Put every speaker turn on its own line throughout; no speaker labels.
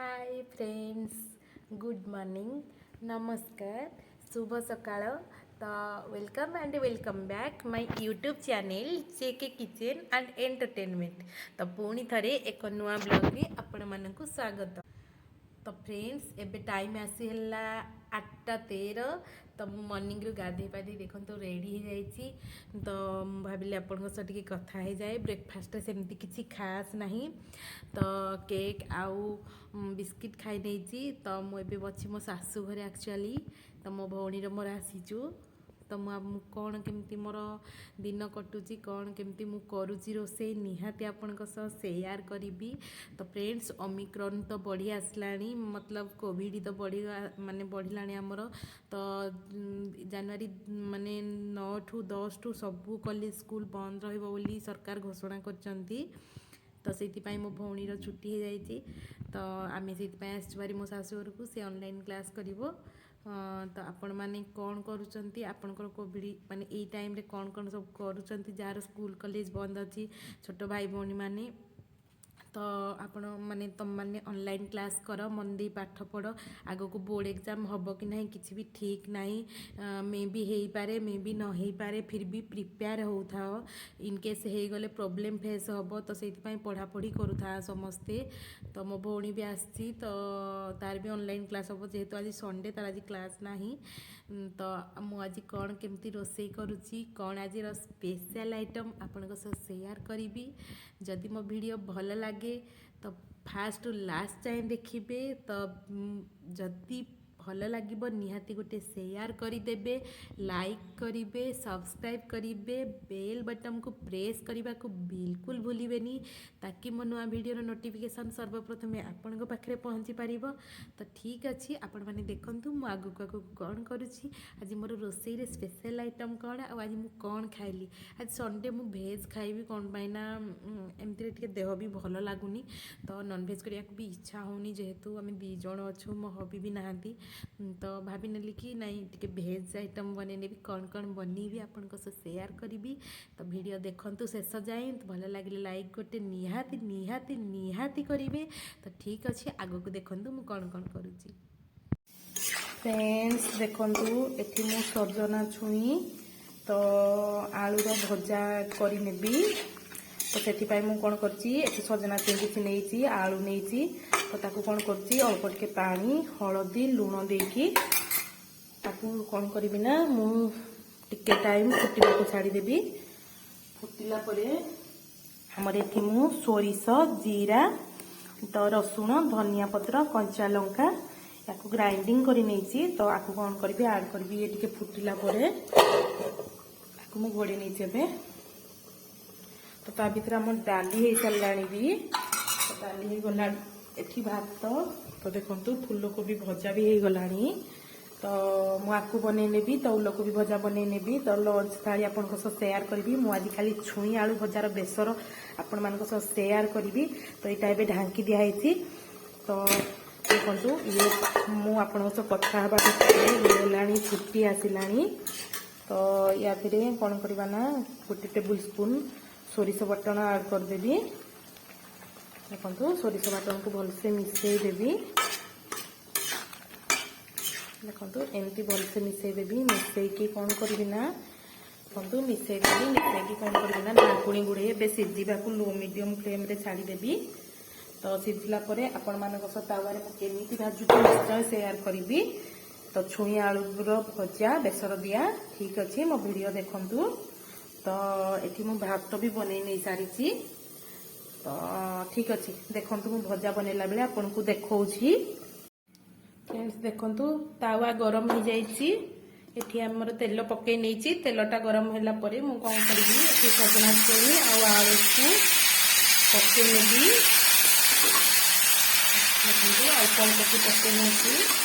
Hi friends, good morning, नमस्कार, शुभ सकाळ। तो welcome back my YouTube channel JK kitchen and entertainment. तो पुणी थरे एक नुआ ब्लॉग रे आपण मानकु स्वागत। तो फ्रेंड्स एबे टाइम आसी हला 8:13। तो मु मॉर्निंग रू गाधे पाधे देखो तो रेडी हो जाइए। तो भाविले आपण टी कथा हो जाए। ब्रेकफास्ट सेमती किसी खास नहीं। तो केक आउ बिस्किट खाई नहीं। तो मुझे बची मो सासू घरे एक्चुअली। तो मो भौणी मोर आसीचु। तो कौन केमती मोर दिन कटुची कौन केमती मु करुची रोषे निहाती आपनको सह शेयर करी। तो फ्रेंड्स ओमिक्रॉन तो बढ़ी आसलानी, मतलब कोविड तो बढ़ी माने बढ़िलानी आमर। तो जनवरी माने 9 ठू 10 ठू सबू कॉलेज स्कूल बंद रहिबो बोली सरकार घोषणा करचंती। तो से मो भौणीर छुट्टी हो जाइए। तो आम से आसबारी मो शाशुघर को सी ऑनलाइन क्लास करिवो। तो आपण मैंने कौन करुँच आपणकर कोविड माने ये टाइम रे कौन सब करुँच जार स्कूल कॉलेज बंद अच्छी छोट भाई भौणी मैंने। तो आपण माने तुम मैंने ऑनलाइन क्लास कर मन दे पाठ पढ़। आग को बोर्ड एग्जाम हम कि ना किसी भी ठीक नहीं। मे भी हो पारे मे भी न हो पारे, फिर भी प्रिपेयर हो था इनकेस हो गले प्रोब्लेम फेस हम। तो से पढ़ापढ़ी करूँ समस्ते। तो मो भौणी भी आसी। तो तार भी ऑनलाइन क्लास हम जेहेतु आज संडे तार आज क्लास नहीं। तो मुझे कौन केमती रोषे करुँची कौन आज स्पेशल आइटम आपण शेयर करी। जदि मो वीडियो भल लगे तो फास्ट लास्ट टाइम देखिए। तो जदि भल लगे निहाती गोटे शेयर करदेवे, लाइक करेंगे, सब्सक्राइब करेंगे, बेल बटन को प्रेस करने को बिल्कुल भूलें ताकि मो नुआ वीडियो नोटिफिकेशन सर्वप्रथम आपण पाखे पहुँची पार। तो ठीक अच्छे आपण मैंने देखूँ मु आगक आगक कौन करुँची। आज मोर रोषे रे स्पेशल आइटम कौन आज मु कौन खाइली। आज संडे मु भेज खाइबी कौन पाइना एमती टे देह भी भल लगुनि। तो नॉनभेज करने भी इच्छा होनी जेहेतु आम 2 जण अच्छु मो हबी भी नहांती। तो भाभी नेली कि नहीं टिके भेज आइटम बनने कौन कौन बनैबी आपण शेयर करी। तो वीडियो देखंतु शेष जाए। तो भल लगे लाइक गोटे निहाती निहाती निहाती करेंगे। तो ठीक अच्छे आगक देखंतु मु कौन कौन करुँची। फ्रेंड्स देखंतु एठी मु सजना छुई तो आलूर भजा करी। तो से मुझे कौन कर सजना छुई किसी नहीं आलू नहीं। तो ताकू कौन कर अल्प टे पानी हलदी लुण देकी कौन करी ना मुझे टाइम फुटा को छाड़देवी। फुटिला हमर एठी मु सोरिष जीरा तो रसुण धनिया पत्र कंचा लंका या ग्राइंडिंग करी नहीं। तो आपको कौन करी ऐड करी ये टिके फुटिला मु घोड़ी नहीं। तो ता भीतर आम डाली हो सारा भी। तो डाली हो गला एठी भात। तो देखो फूलकोबी भजा भी हो गला। तो मुझे बन नेबी तो फूलकोबी भजा बन नेबी। तो लंच थाली आप शेयर करी। मुझे खाली छुई आलू भजार बेसर आपण मान शेयर करी। तो यहाँ ढांकी दिखाई। तो देखो ये मुझे कथा होगा फुटी आसला। तो या कौन करवा ना गोटे टेबुल स्पून सोरिष बटन ऐड करदेवी। देखो सोरिष बटन को भलसे मिसई देवी। देखो एमती भलसे मिसई देवी। मिसई कौन करी ना देखो मिसई देवी। मिसई कौन करी ना ढाकुणी गुड़े बे सीझा को लो मीडियम फ्लेम रे छाड़ी देवी। तो सीझला आपण मान तावा केमी भाजु निश्चय शेयर करी। तो छुई आलूर भजा बेसर दिया ठीक अच्छे मो वीडियो देखंतु। तो ये मु भात भी बन नहीं सारी। तो ठीक अच्छे देखो मु भजा बनला बेले आपन को देखौछि। फ्रेंड्स देखंतु तावा गरम हो जाइछि। एठी हमर तेल पके नहीं। तेलटा गरम होला परे मु कौन करी एठी सजना छुई आ आलू को पके नेबी। देखंतु आ कौन पके नहीं।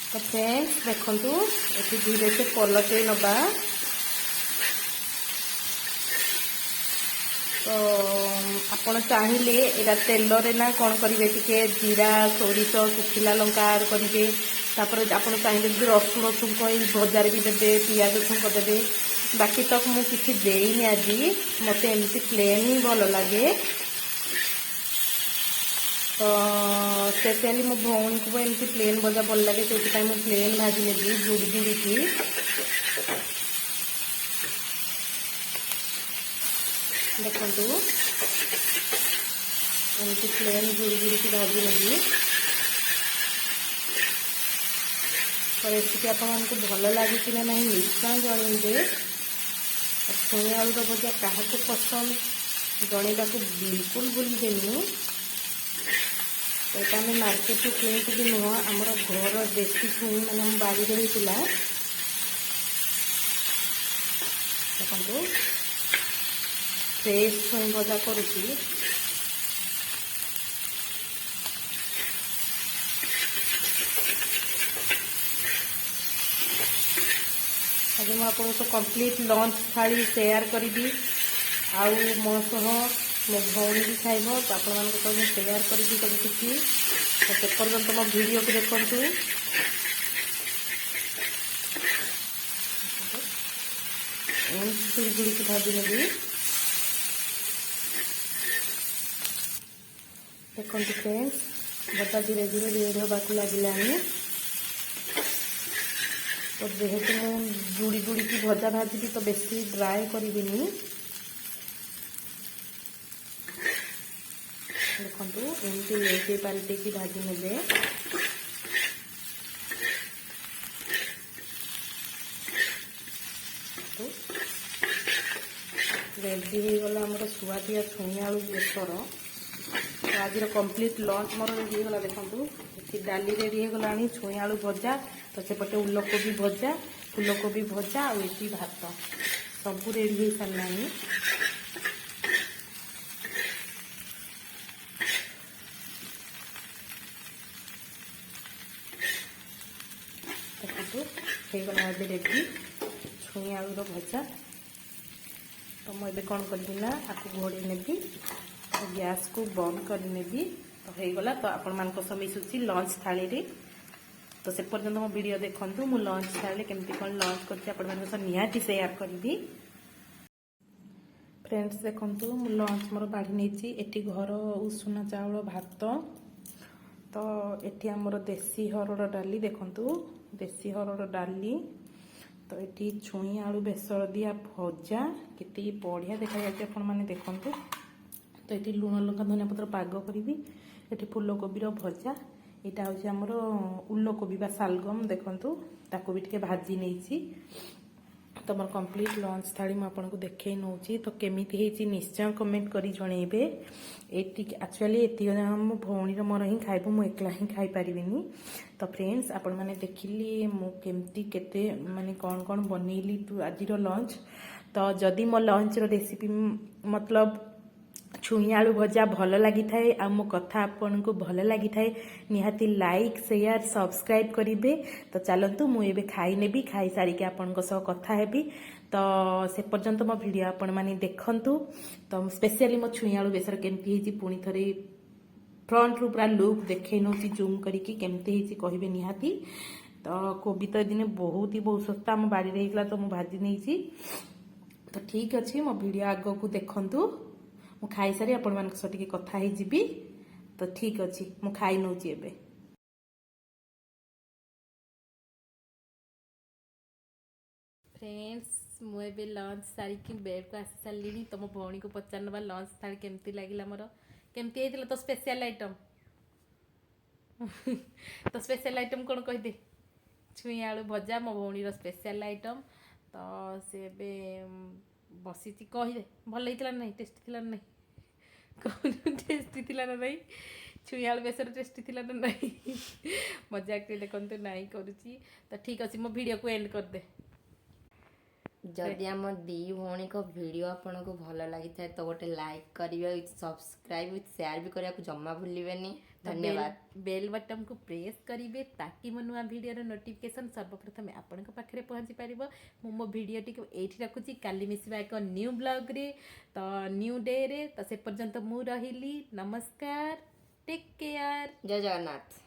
तो फ्रेंड्स देखंतु एठी धीरे से पलटे नबा। तो आपण चाहिए एटा तेलरे ना कौन करेंगे टिके जीरा सोरिष सुखिला लंका आड करेंगे तापर आपण चाहिए कि रसुण छुंक भजार भी देते पियाज छुंक देते बाकी तक मु किसी देनी आज मत एमती प्लेन ही भल लगे तो स्पेशली मो भौणी को एमती प्लेन भजा भल लगे से मुझे प्लेन भाजी नेबी जुड़ी जुड़ी की देखो एमती प्लेन जुड़ी जुड़ी की भाजी नेबी तो रेसिपी आपको भल लगी कि ना निश्चय जनइबे छुई आलू भजा क्या पसंद जनइबा बिल्कुल भूलबेनि तो यहाँ आम मार्केट किणिक भी नुह आमर घर देसी छुई मैंने बाड़ी होता देखो फ्रेश छुई भजा करुँची आज मुझे तो कंप्लीट लंच थाली शेयर करी आउ मो सह मो भौणी भी खाइब तो आपण तो शेयर करी सब किसी तो से पर्यंत मो वीडियो को देखु गुड़ी गुड़ी की भाजी नेबी देखो फ्रेंड्स बता धीरे धीरे रेड होगा लगे तो जेहेतु मुझे जुड़ी जुड़ी की भजा भाजी तो बेसी ड्राए करी देखो एमती लेके पाल्टे की भाजी ने रेडी हो गला आमर सुआदिया छुई आलू बेसर तो आज कंप्लीट लंच मोर रेडी होगा देखो डाली रेडी हो गला छुई आलू भजा तो सेपटे उलकोबी भजा फुलकोबी भजा और ये भात सब रेडी हो सारा देखो होगला रेडी छुई आलूर भजा तो मुझे कौन करना आपको घोड़े नेबी तो गैस को बंद कर नेबी तो होगला तो आपण मान मिशुची लंच थाली रे तो से पर्यंत मो वीडियो देखु मु लंच थाली केमती कौन लंच कर निहाती शेयर करी फ्रेंड्स देखु मु लंच मोर बाढ़ी नहीं एटी घर उषुना चाउल भात तो एटी आमर देसी हरड़ डाली देखु देसी हरड़ डाली तो ये छुई आलू बेसर दिया भजा केते बढ़िया देखा जाए आपण मैंने देखु तो ये लुण लंका धनिया पत्र पाग करी ये फुलकोबी भजा यहाँ हूँ आमर उलकोबी बा सालगम देखु ताको भी टे भाजी नहीं तो मोर कंप्लीट लंच थाली मुझे देखे नौ तो केमिति है निश्चय कमेंट करी जनइबे एक्चुअली ये मो भौणी मोर ही खाइबू मु एकला ही खाई पारिबिनी तो फ्रेंड्स आपण मैंने देखिली मु केमती केते माने कौन कौन बनैली तू आज लंच तो जदि मो लंच रेसिपी मतलब छुई आलू भजा भल लगी थाए आ मो कथा आपन को भल लगी थाए निहाती लाइक शेयर सब्सक्राइब करिवे तो चलंतु मु एबे खाई नेबी खाई सारी के आपन को सह कथा हेबी तो से पर्यंत मो वीडियो आपण माने देखंतु तो स्पेशली मो छुई आलू बेसर केमती हेजी पुनी थरे फ्रंट रू पूरा लुक देखे नौची जूम करके केमती हेजी कहिबे निहाती तो कोबी तो दिन बहुत ही बहुत सस्ता मो बाड़ी रे तो मु भाजी नहीं तो ठीक अच्छे मो वीडियो आग को देखंतु मु खाई सारी आपण मान सह टिके कथा ही जीबी तो ठीक अच्छे मु खाई नौची एबे फ्रेंड्स मुझे लंच सारी की बेड को आसी सारे तो मो भौणी को पचार ना लंच थाली केमती लगिला मोर केमती होइतिला तो स्पेशल आइटम तो स्पेशल आइटम कौन कहीदे छुई आलू भजा मो भौणी स्पेशल आइटम तो से बसी कहीदे भल होता ना टेस्टी थी ना कौन टेस्टी थी ना नहीं छुई आलू बेसर टेस्टी थी ना नहीं मजाक देखो नाई करुच्ची तो ठीक अच्छे मो वीडियो को एंड कर दे
जदि आम दी भौणी को वीडियो आपन को भल लगी था तो गोटे लाइक करेंगे सब्सक्राइब विथ शेयर भी करने को जमा भूलिए धन्यवाद।
बेल बटन को प्रेस करेंगे ताकि मो नुआ वीडियो नोटिफिकेशन सर्वप्रथम आपण पाखे पहुँची पार। मो वीडियो टी ये रखुची काली मिसवा एक न्यू ब्लॉग रे तो न्यू डे रे तो से पर्यंत मु रही नमस्कार टेक केयर
जय जगन्नाथ।